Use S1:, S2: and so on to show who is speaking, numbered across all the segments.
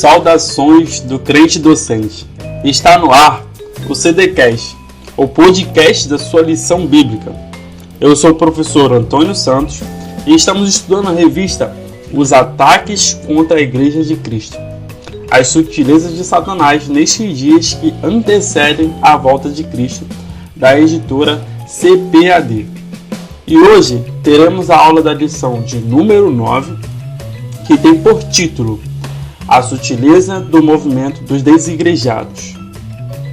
S1: Saudações do crente docente. Está no ar o CDcast, o podcast da sua lição bíblica. Eu sou o professor Antônio Santos e estamos estudando a revista Os Ataques contra a Igreja de Cristo, as sutilezas de Satanás nestes dias que antecedem a volta de Cristo, da editora CPAD. E hoje teremos a aula da lição de número 9, que tem por título A Sutileza do Movimento dos Desigrejados.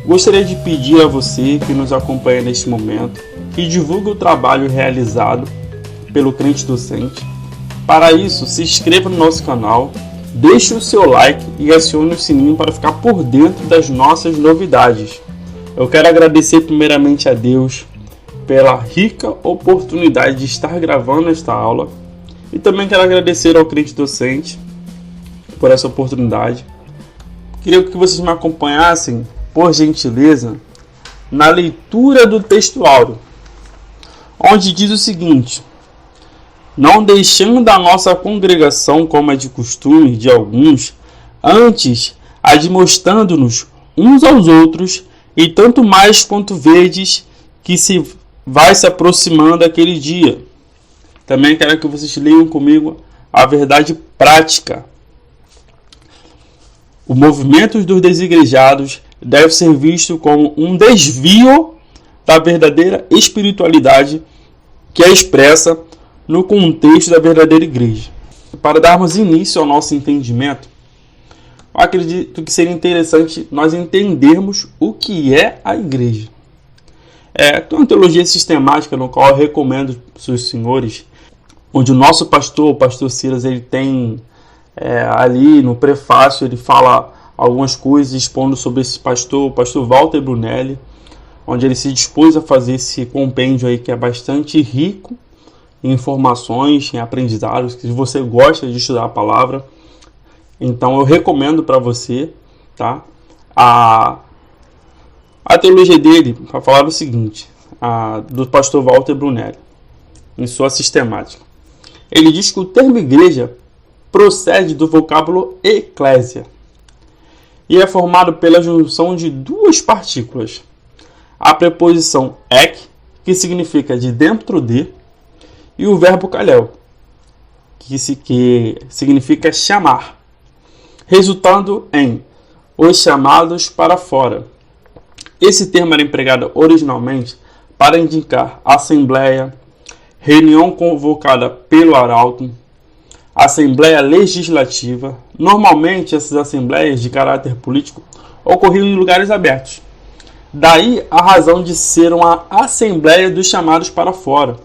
S1: Gostaria de pedir a você que nos acompanha neste momento que divulgue o trabalho realizado pelo crente docente. Para isso, se inscreva no nosso canal, deixe o seu like e acione o sininho para ficar por dentro das nossas novidades. Eu quero agradecer primeiramente a Deus pela rica oportunidade de estar gravando esta aula e também quero agradecer ao crente docente por essa oportunidade. Queria que vocês me acompanhassem, por gentileza, na leitura do texto áureo, onde diz o seguinte: não deixando a nossa congregação como é de costume de alguns, antes admoestando-nos uns aos outros, e tanto mais quanto vedes que se vai se aproximando aquele dia. Também quero que vocês leiam comigo a verdade prática. O movimento dos desigrejados deve ser visto como um desvio da verdadeira espiritualidade que é expressa no contexto da verdadeira igreja. Para darmos início ao nosso entendimento, eu acredito que seria interessante nós entendermos o que é a igreja. Tem uma teologia sistemática no qual eu recomendo para os senhores, onde o nosso pastor, o pastor Silas, ele tem ali no prefácio, ele fala algumas coisas expondo sobre esse pastor, o pastor Walter Brunelli, onde ele se dispôs a fazer esse compêndio aí que é bastante rico em informações, em aprendizados, que você gosta de estudar a palavra. Então eu recomendo para você, tá? A teologia dele, para falar o seguinte, do pastor Walter Brunelli, em sua sistemática. Ele diz que o termo igreja procede do vocábulo eclésia e é formado pela junção de duas partículas. A preposição ek, que significa de dentro de, e o verbo kalel, que significa chamar, resultando em os chamados para fora. Esse termo era empregado originalmente para indicar assembleia, reunião convocada pelo arauto, assembleia legislativa. Normalmente essas assembleias de caráter político ocorriam em lugares abertos. Daí a razão de ser uma assembleia dos chamados para fora.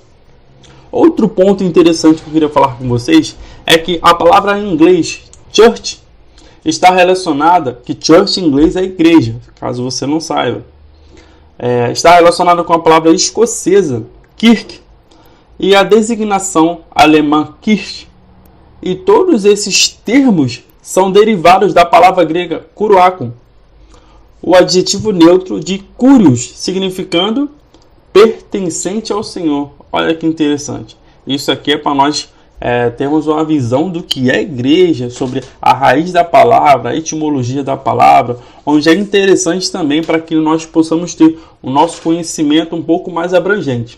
S1: Outro ponto interessante que eu queria falar com vocês é que a palavra em inglês, church, está relacionada, que church em inglês é igreja, caso você não saiba. Está relacionada com a palavra escocesa, kirk, e a designação alemã kirch. E todos esses termos são derivados da palavra grega kuriakon, o adjetivo neutro de kurios, significando pertencente ao Senhor. Olha que interessante. Isso aqui é para nós termos uma visão do que é igreja, sobre a raiz da palavra, a etimologia da palavra, onde é interessante também para que nós possamos ter o nosso conhecimento um pouco mais abrangente.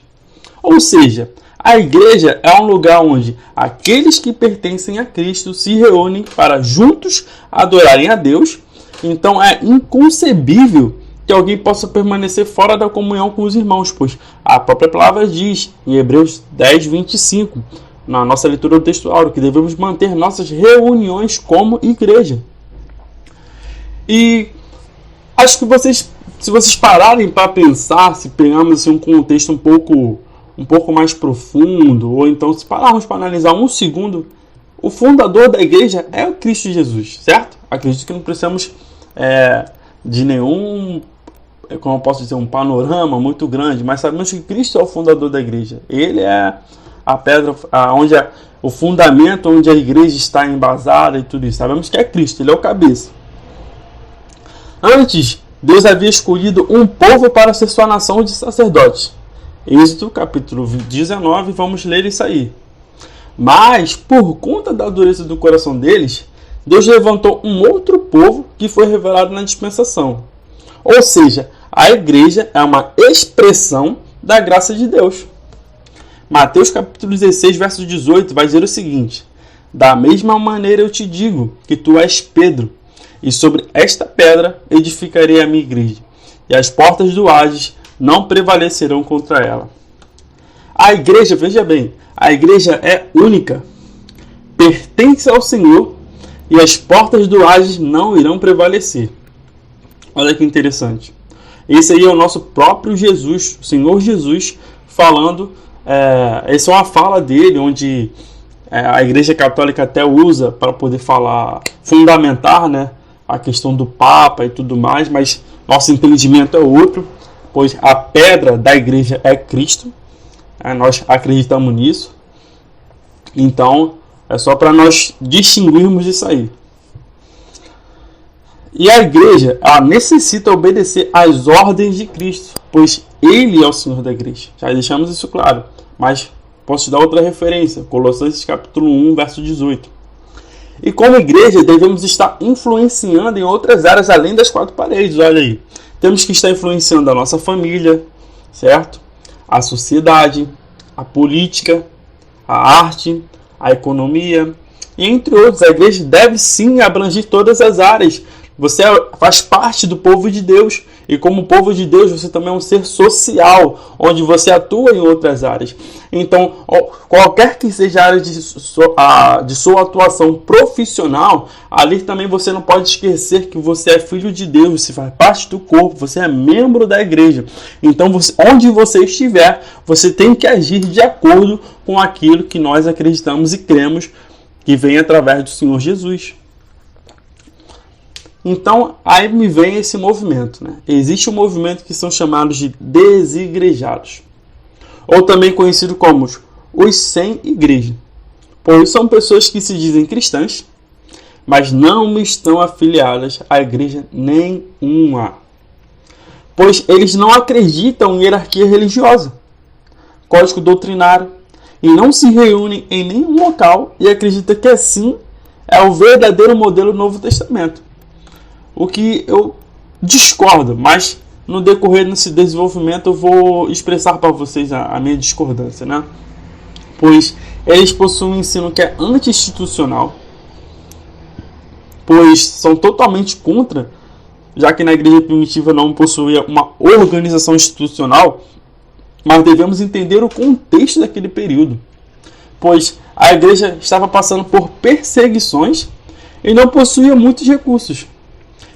S1: Ou seja, a igreja é um lugar onde aqueles que pertencem a Cristo se reúnem para juntos adorarem a Deus. Então é inconcebível que alguém possa permanecer fora da comunhão com os irmãos, pois a própria palavra diz em Hebreus 10, 25, na nossa leitura do texto áureo, que devemos manter nossas reuniões como igreja. E acho que se vocês pararem para pensar, se pegarmos assim, um contexto um pouco mais profundo, ou então se pararmos para analisar um segundo, o fundador da igreja é o Cristo Jesus, certo? Acredito que não precisamos de nenhum, como eu posso dizer, um panorama muito grande, mas sabemos que Cristo é o fundador da igreja. Ele é a pedra, o fundamento onde a igreja está embasada e tudo isso. Sabemos que é Cristo, ele é o cabeça. Antes, Deus havia escolhido um povo para ser sua nação de sacerdotes. Êxodo capítulo 19, vamos ler isso aí. Mas, por conta da dureza do coração deles, Deus levantou um outro povo que foi revelado na dispensação. Ou seja, a igreja é uma expressão da graça de Deus. Mateus capítulo 16, verso 18 vai dizer o seguinte: da mesma maneira eu te digo que tu és Pedro, e sobre esta pedra edificarei a minha igreja, e as portas do Hades não prevalecerão contra ela. A igreja, veja bem, a igreja é única, pertence ao Senhor, e as portas do Hades não irão prevalecer. Olha que interessante. Esse aí é o nosso próprio Jesus, o Senhor Jesus, falando. Essa é uma fala dele, onde a Igreja Católica até usa para poder falar, fundamentar, né, a questão do Papa e tudo mais, mas nosso entendimento é outro, pois a pedra da igreja é Cristo. Nós acreditamos nisso. Então, é só para nós distinguirmos isso aí. E a igreja, ela necessita obedecer às ordens de Cristo, pois Ele é o Senhor da igreja. Já deixamos isso claro, mas posso te dar outra referência, Colossenses capítulo 1, verso 18. E como igreja, devemos estar influenciando em outras áreas além das quatro paredes, olha aí. Temos que estar influenciando a nossa família, certo? A sociedade, a política, a arte, a economia, e entre outros. A igreja deve sim abranger todas as áreas. Você faz parte do povo de Deus, e como povo de Deus você também é um ser social, onde você atua em outras áreas. Então, qualquer que seja a área de sua atuação profissional, ali também você não pode esquecer que você é filho de Deus, você faz parte do corpo, você é membro da igreja. Então, onde você estiver, você tem que agir de acordo com aquilo que nós acreditamos e cremos que vem através do Senhor Jesus. Então, aí me vem esse movimento, né? Existe um movimento que são chamados de desigrejados, ou também conhecido como os sem igreja, pois são pessoas que se dizem cristãs, mas não estão afiliadas à igreja nenhuma, pois eles não acreditam em hierarquia religiosa, código doutrinário, e não se reúnem em nenhum local e acreditam que assim é o verdadeiro modelo do Novo Testamento. O que eu discordo, mas no decorrer desse desenvolvimento eu vou expressar para vocês a minha discordância, né? Pois eles possuem um ensino que é anti-institucional, pois são totalmente contra, já que na igreja primitiva não possuía uma organização institucional, mas devemos entender o contexto daquele período, pois a igreja estava passando por perseguições e não possuía muitos recursos.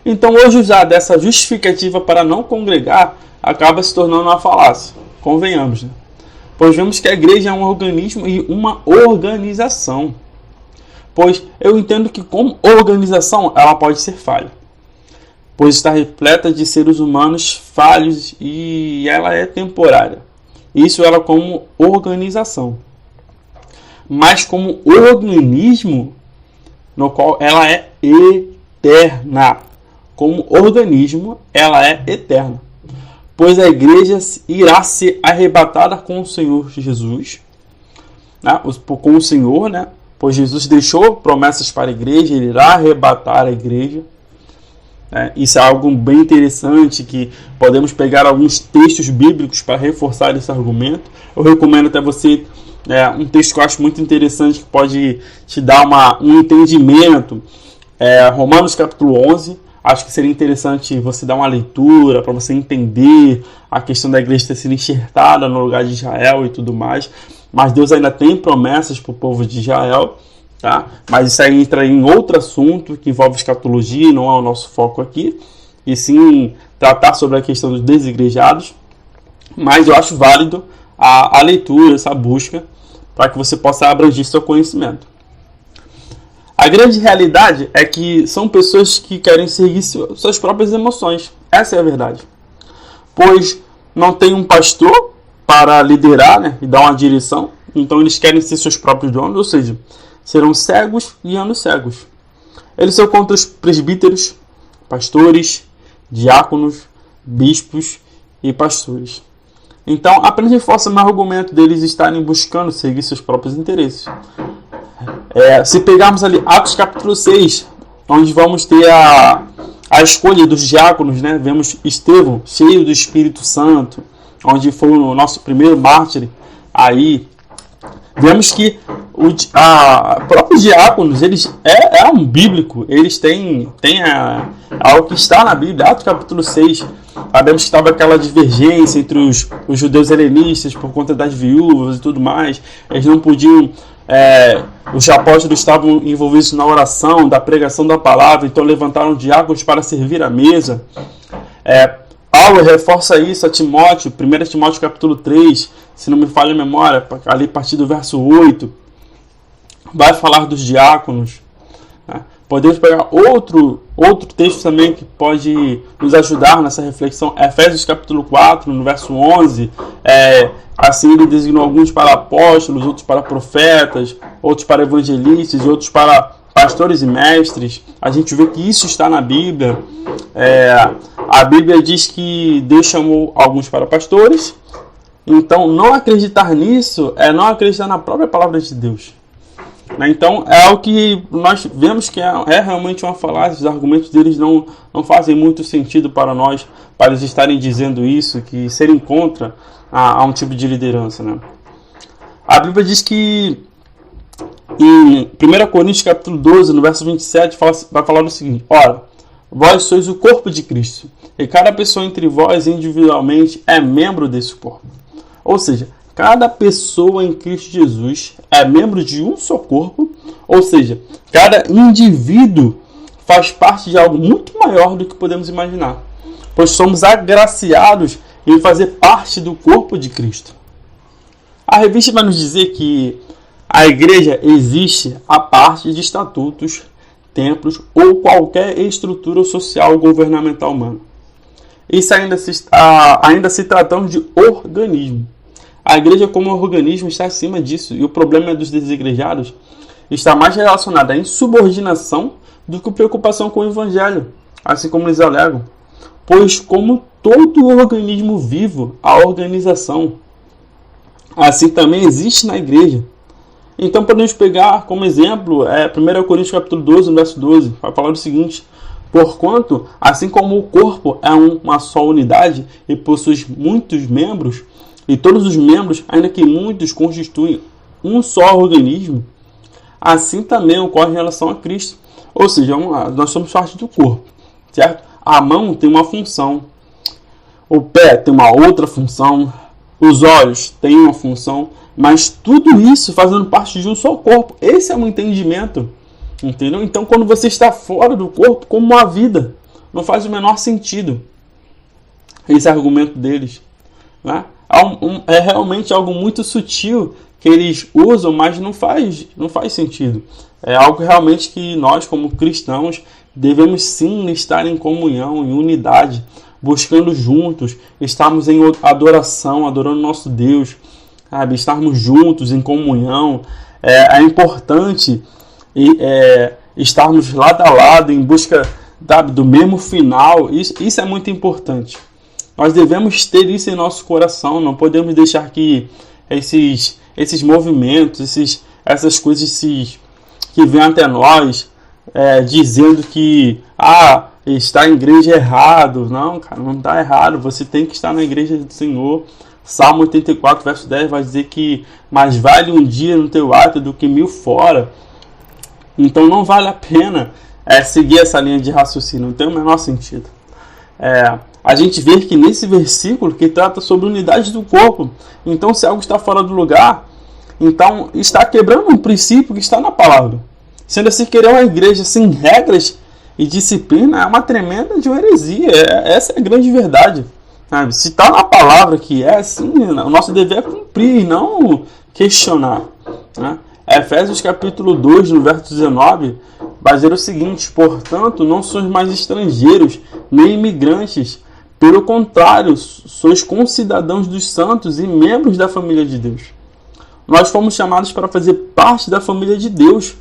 S1: Então, hoje usar dessa justificativa para não congregar acaba se tornando uma falácia. Convenhamos, né? Pois vemos que a igreja é um organismo e uma organização. Pois eu entendo que como organização ela pode ser falha, pois está repleta de seres humanos falhos e ela é temporária. Isso ela como organização. Mas como organismo no qual ela é eterna. Como organismo, ela é eterna, pois a igreja irá ser arrebatada com o Senhor Jesus, né? Com o Senhor, né? Pois Jesus deixou promessas para a igreja, ele irá arrebatar a igreja. Isso é algo bem interessante, que podemos pegar alguns textos bíblicos para reforçar esse argumento. Eu recomendo até você um texto que eu acho muito interessante, que pode te dar um entendimento, Romanos capítulo 11. Acho que seria interessante você dar uma leitura para você entender a questão da igreja ter sido enxertada no lugar de Israel e tudo mais. Mas Deus ainda tem promessas para o povo de Israel, tá? Mas isso aí entra em outro assunto que envolve escatologia, não é o nosso foco aqui. E sim tratar sobre a questão dos desigrejados. Mas eu acho válido a leitura, essa busca, para que você possa abranger seu conhecimento. A grande realidade é que são pessoas que querem seguir suas próprias emoções. Essa é a verdade. Pois não tem um pastor para liderar, né, e dar uma direção. Então eles querem ser seus próprios donos, ou seja, serão cegos guiando cegos. Eles são contra os presbíteros, pastores, diáconos, bispos e pastores. Então apenas reforça o argumento deles estarem buscando seguir seus próprios interesses. Se pegarmos ali Atos capítulo 6, onde vamos ter a escolha dos diáconos, né? Vemos Estevão, cheio do Espírito Santo, onde foi o nosso primeiro mártir. Aí vemos que os próprios diáconos, eles é um bíblico, eles têm algo que está na Bíblia. Atos capítulo 6, sabemos que estava aquela divergência entre os judeus helenistas por conta das viúvas e tudo mais. Eles não podiam, os apóstolos estavam envolvidos na oração, da pregação da palavra, então levantaram diáconos para servir à mesa. Paulo reforça isso a Timóteo, 1 Timóteo capítulo 3, se não me falha a memória, ali a partir do verso 8, vai falar dos diáconos. Podemos pegar outro texto também que pode nos ajudar nessa reflexão, Efésios capítulo 4, no verso 11, assim ele designou alguns para apóstolos, outros para profetas, outros para evangelistas, outros para pastores e mestres. A gente vê que isso está na Bíblia. A Bíblia diz que Deus chamou alguns para pastores. Então, não acreditar nisso é não acreditar na própria palavra de Deus. Então, é algo que nós vemos que é realmente uma falácia. Os argumentos deles não fazem muito sentido para nós, para eles estarem dizendo isso, que serem contra a um tipo de liderança, né? A Bíblia diz que em 1 Coríntios capítulo 12, no verso 27, vai falar o seguinte: ora, vós sois o corpo de Cristo, e cada pessoa entre vós individualmente é membro desse corpo. Ou seja, cada pessoa em Cristo Jesus é membro de um só corpo, ou seja, cada indivíduo faz parte de algo muito maior do que podemos imaginar, pois somos agraciados em fazer parte do corpo de Cristo. A revista vai nos dizer que a igreja existe a parte de estatutos, templos ou qualquer estrutura social ou governamental humana. Isso ainda se tratando de organismo. A igreja como organismo está acima disso, e o problema dos desigrejados está mais relacionado à insubordinação do que preocupação com o evangelho, assim como eles alegam. Pois como todo organismo vivo, a organização, assim também existe na igreja. Então podemos pegar como exemplo 1 Coríntios capítulo 12, no verso 12, vai falar o seguinte: porquanto, assim como o corpo é uma só unidade e possui muitos membros, e todos os membros, ainda que muitos, constituem um só organismo, assim também ocorre em relação a Cristo. Ou seja, nós somos parte do corpo, certo? A mão tem uma função, o pé tem uma outra função, os olhos têm uma função, mas tudo isso fazendo parte de um só corpo. Esse é um entendimento, entendeu? Então, quando você está fora do corpo, como a vida, não faz o menor sentido esse argumento deles, né? É realmente algo muito sutil que eles usam, mas não faz sentido. É algo realmente que nós, como cristãos, devemos sim estar em comunhão, em unidade, buscando juntos, estarmos em adoração, adorando nosso Deus, sabe? Estarmos juntos em comunhão. É importante estarmos lado a lado em busca, sabe, do mesmo final. Isso é muito importante. Nós devemos ter isso em nosso coração. Não podemos deixar que esses movimentos, essas coisas que vêm até nós, dizendo que está em igreja errado. Não, cara, não está errado. Você tem que estar na igreja do Senhor. Salmo 84, verso 10 vai dizer que mais vale um dia no teu ato do que 1000 fora. Então não vale a pena seguir essa linha de raciocínio. Não tem o menor sentido. A gente vê que nesse versículo que trata sobre unidade do corpo, então se algo está fora do lugar, então está quebrando um princípio que está na palavra. Sendo assim, querer uma igreja sem regras e disciplina é uma tremenda de uma heresia. Essa é a grande verdade, sabe? Se está na palavra que é assim, o nosso dever é cumprir, não questionar, né? Efésios capítulo 2, no verso 19, vai dizer o seguinte: portanto, não sois mais estrangeiros, nem imigrantes. Pelo contrário, sois concidadãos dos santos e membros da família de Deus. Nós fomos chamados para fazer parte da família de Deus,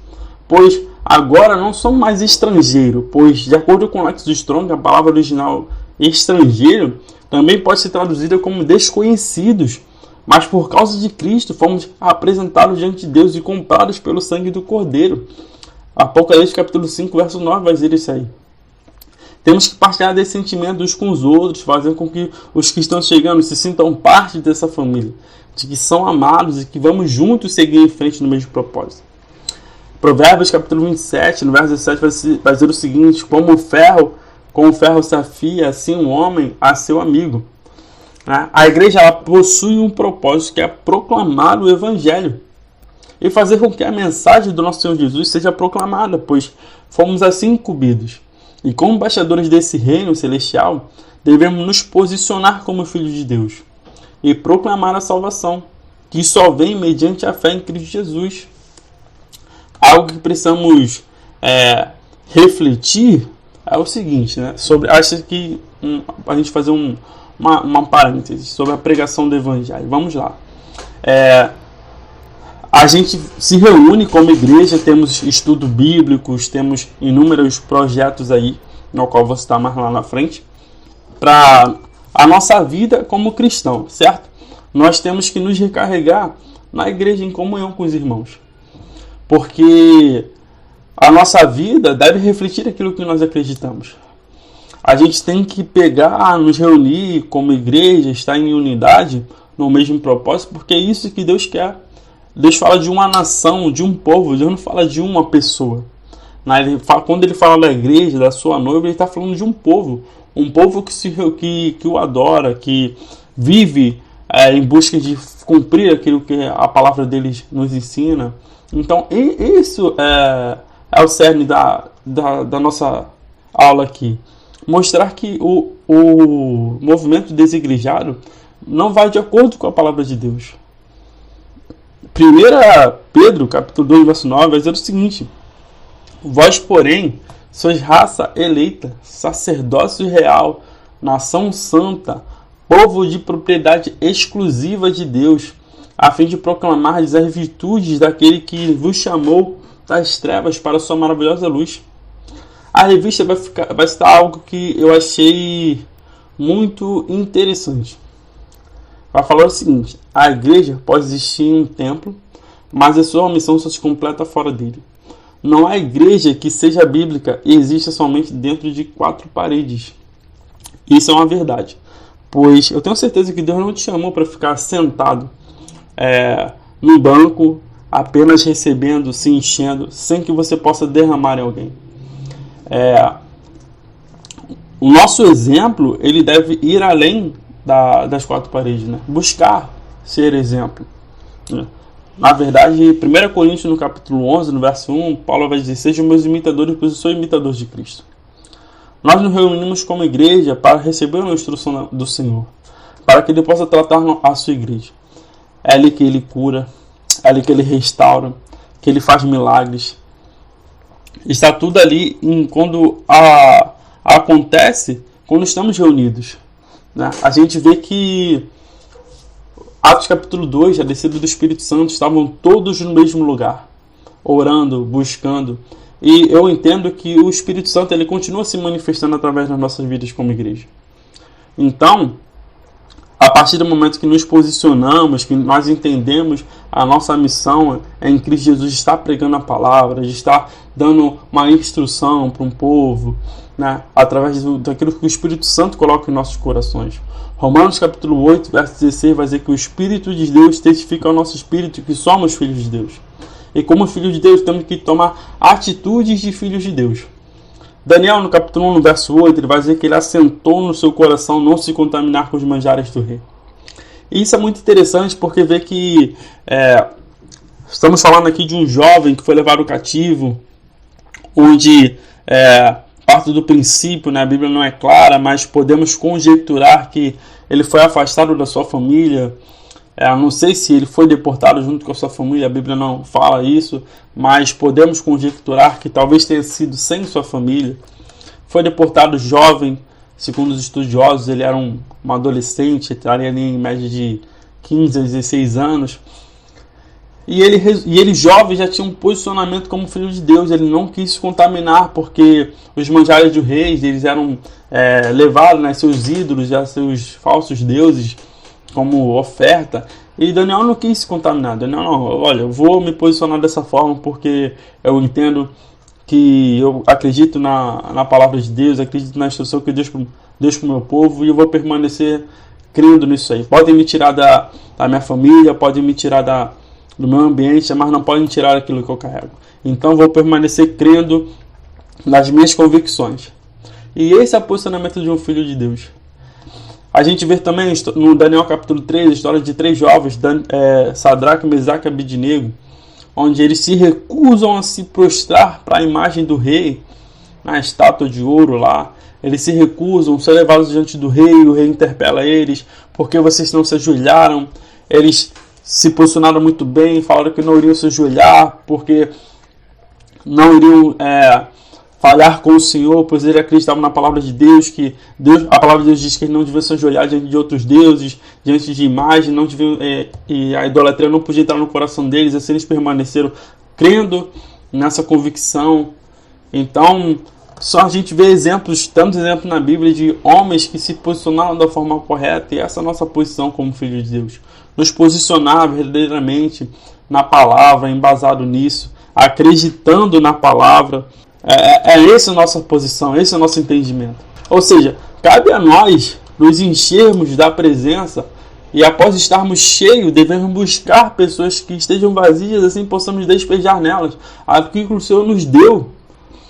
S1: pois agora não somos mais estrangeiros, pois, de acordo com o Lexis Strong, a palavra original estrangeiro também pode ser traduzida como desconhecidos, mas por causa de Cristo fomos apresentados diante de Deus e comprados pelo sangue do Cordeiro. Apocalipse capítulo 5, verso 9 vai dizer isso aí. Temos que partilhar desse sentimento uns com os outros, fazer com que os que estão chegando se sintam parte dessa família, de que são amados e que vamos juntos seguir em frente no mesmo propósito. Provérbios capítulo 27, no verso 17, vai dizer o seguinte: com o ferro se afia, assim um homem a seu amigo. A igreja ela possui um propósito, que é proclamar o evangelho e fazer com que a mensagem do nosso Senhor Jesus seja proclamada, pois fomos assim incumbidos. E como embaixadores desse reino celestial, devemos nos posicionar como filhos de Deus e proclamar a salvação, que só vem mediante a fé em Cristo Jesus. Algo que precisamos refletir é o seguinte, né? Acho que a gente fazer uma parêntese sobre a pregação do evangelho. Vamos lá. A gente se reúne como igreja, temos estudos bíblicos, temos inúmeros projetos aí, no qual vou citar mais lá na frente, para a nossa vida como cristão, certo? Nós temos que nos recarregar na igreja em comunhão com os irmãos, porque a nossa vida deve refletir aquilo que nós acreditamos. A gente tem que nos reunir como igreja, estar em unidade, no mesmo propósito, porque é isso que Deus quer. Deus fala de uma nação, de um povo, Deus não fala de uma pessoa. Quando ele fala da igreja, da sua noiva, ele está falando de um povo que o adora, que vive em busca de cumprir aquilo que a palavra deles nos ensina. Então, isso é o cerne da nossa aula aqui. Mostrar que o movimento desigrejado não vai de acordo com a palavra de Deus. 1 Pedro, capítulo 2, verso 9, vai dizer o seguinte: vós, porém, sois raça eleita, sacerdócio real, nação santa, povo de propriedade exclusiva de Deus, a fim de proclamar as virtudes daquele que vos chamou das trevas para a sua maravilhosa luz. A revista vai citar algo que eu achei muito interessante. Vai falar o seguinte: a igreja pode existir em um templo, mas a sua missão só se completa fora dele. Não há igreja que seja bíblica e exista somente dentro de 4 paredes. Isso é uma verdade, pois eu tenho certeza que Deus não te chamou para ficar sentado no banco, apenas recebendo, se enchendo, sem que você possa derramar em alguém. O nosso exemplo ele deve ir além das 4 paredes, né? Buscar ser exemplo, né? Na verdade, 1 Coríntios, no capítulo 11, no verso 1, Paulo vai dizer: sejam meus imitadores, pois eu sou imitador de Cristo. Nós nos reunimos como igreja para receber uma instrução do Senhor, para que Ele possa tratar a sua igreja. É ali que Ele cura, é ali que Ele restaura, que Ele faz milagres. Está tudo ali quando acontece quando estamos reunidos, né? A gente vê que Atos capítulo 2, a descida do Espírito Santo, estavam todos no mesmo lugar, orando, buscando. E eu entendo que o Espírito Santo ele continua se manifestando através das nossas vidas como igreja. Então, a partir do momento que nos posicionamos, que nós entendemos a nossa missão em Cristo Jesus, está pregando a palavra, de estar dando uma instrução para um povo, né, através daquilo que o Espírito Santo coloca em nossos corações. Romanos capítulo 8, verso 16 vai dizer que o Espírito de Deus testifica ao nosso espírito que somos filhos de Deus. E como filhos de Deus, temos que tomar atitudes de filhos de Deus. Daniel, no capítulo 1, no verso 8, ele vai dizer que ele assentou no seu coração não se contaminar com os manjares do rei. E isso é muito interessante porque vê que estamos falando aqui de um jovem que foi levado cativo, onde parte do princípio, né, a Bíblia não é clara, mas podemos conjecturar que ele foi afastado da sua família. Não sei se ele foi deportado junto com a sua família, a Bíblia não fala isso, mas podemos conjecturar que talvez tenha sido sem sua família. Foi deportado jovem, segundo os estudiosos, ele era um adolescente, estaria ali em média de 15 a 16 anos. E ele jovem já tinha um posicionamento como filho de Deus, ele não quis se contaminar, porque os manjares de reis, eles eram levados, né, seus ídolos, a seus falsos deuses, como oferta, e Daniel não quis se contaminar. Daniel não, olha, eu vou me posicionar dessa forma porque eu entendo que eu acredito na palavra de Deus, acredito na instrução que Deus para o meu povo, e eu vou permanecer crendo nisso aí. Podem me tirar da minha família, podem me tirar do meu ambiente, mas não podem tirar aquilo que eu carrego. Então vou permanecer crendo nas minhas convicções. E esse é o posicionamento de um filho de Deus. A gente vê também no Daniel capítulo 3, a história de 3 jovens, Sadraque, Mesaque e Abednego, onde eles se recusam a se prostrar para a imagem do rei, na estátua de ouro lá. Eles se recusam a ser levados diante do rei, o rei interpela eles, porque vocês não se ajoelharam. Eles se posicionaram muito bem, falaram que não iriam se ajoelhar, porque não iriam falhar com o Senhor, pois eles acreditavam na palavra de Deus, a palavra de Deus diz que eles não deviam se ajoelhar diante de outros deuses, diante de imagens, não deviam, e a idolatria não podia entrar no coração deles. Assim eles permaneceram crendo nessa convicção. Então, só a gente vê tantos exemplos na Bíblia de homens que se posicionaram da forma correta, e essa é a nossa posição como filho de Deus. Nos posicionar verdadeiramente na palavra, embasado nisso, acreditando na palavra. Essa a nossa posição, esse é o nosso entendimento. Ou seja, cabe a nós nos enchermos da presença, e após estarmos cheios, devemos buscar pessoas que estejam vazias, assim possamos despejar nelas aquilo que o Senhor nos deu.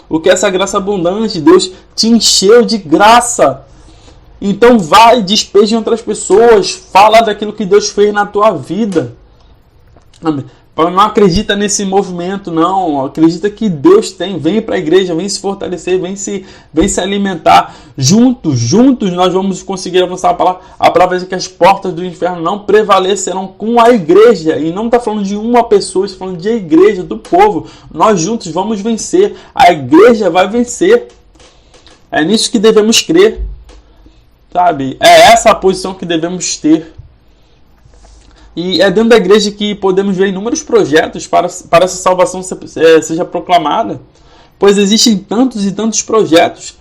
S1: O que é essa graça abundante? Deus te encheu de graça. Então vai, despeja em outras pessoas, fala daquilo que Deus fez na tua vida. Amém. Não acredita nesse movimento, não. Acredita que Deus tem. Vem para a igreja, vem se fortalecer, vem se alimentar. Juntos nós vamos conseguir avançar a palavra. A palavra diz que as portas do inferno não prevalecerão com a igreja. E não está falando de uma pessoa, está falando de igreja, do povo. Nós juntos vamos vencer. A igreja vai vencer. É nisso que devemos crer. Sabe? É essa a posição que devemos ter. E é dentro da igreja que podemos ver inúmeros projetos para essa salvação seja proclamada. Pois existem tantos e tantos projetos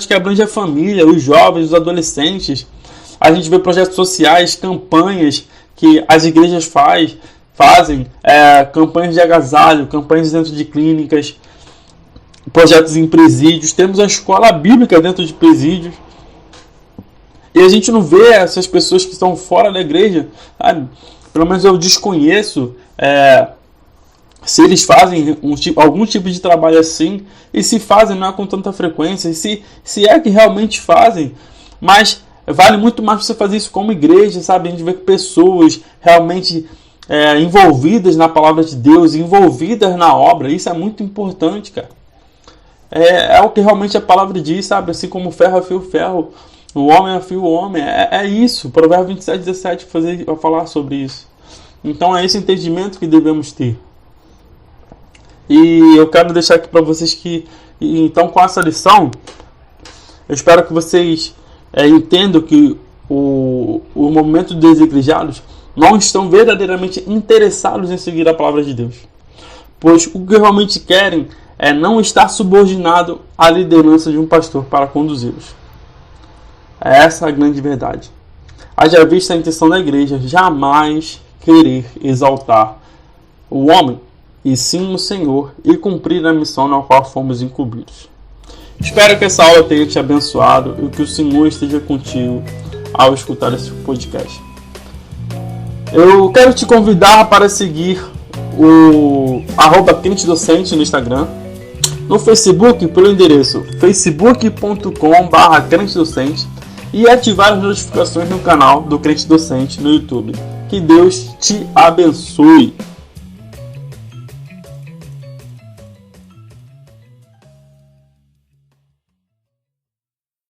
S1: que abrangem a família, os jovens, os adolescentes. A gente vê projetos sociais, campanhas que as igrejas fazem, campanhas de agasalho, campanhas dentro de clínicas, projetos em presídios. Temos a escola bíblica dentro de presídios. E a gente não vê essas pessoas que estão fora da igreja, sabe? Pelo menos eu desconheço se eles fazem algum tipo de trabalho assim, e se fazem não é com tanta frequência, e se é que realmente fazem. Mas vale muito mais você fazer isso como igreja, sabe? A gente vê pessoas realmente envolvidas na palavra de Deus, envolvidas na obra. Isso é muito importante, cara. É o que realmente a palavra diz, sabe? Assim como ferro afia o ferro, o homem afia o homem. É isso. Provérbios 27:17 vai falar sobre isso. Então é esse entendimento que devemos ter. E eu quero deixar aqui para vocês que, então, com essa lição, eu espero que vocês entendam que o movimento dos desigrejados não estão verdadeiramente interessados em seguir a palavra de Deus. Pois o que realmente querem é não estar subordinado à liderança de um pastor para conduzi-los. Essa é a grande verdade. Haja vista a intenção da igreja jamais querer exaltar o homem, e sim o Senhor, e cumprir a missão na qual fomos incumbidos. Espero que essa aula tenha te abençoado e que o Senhor esteja contigo ao escutar esse podcast. Eu quero te convidar para seguir o @crentedocente no Instagram, no Facebook pelo endereço facebook.com/crentedocente e ativar as notificações no canal do Crente Docente no YouTube. Que Deus te abençoe!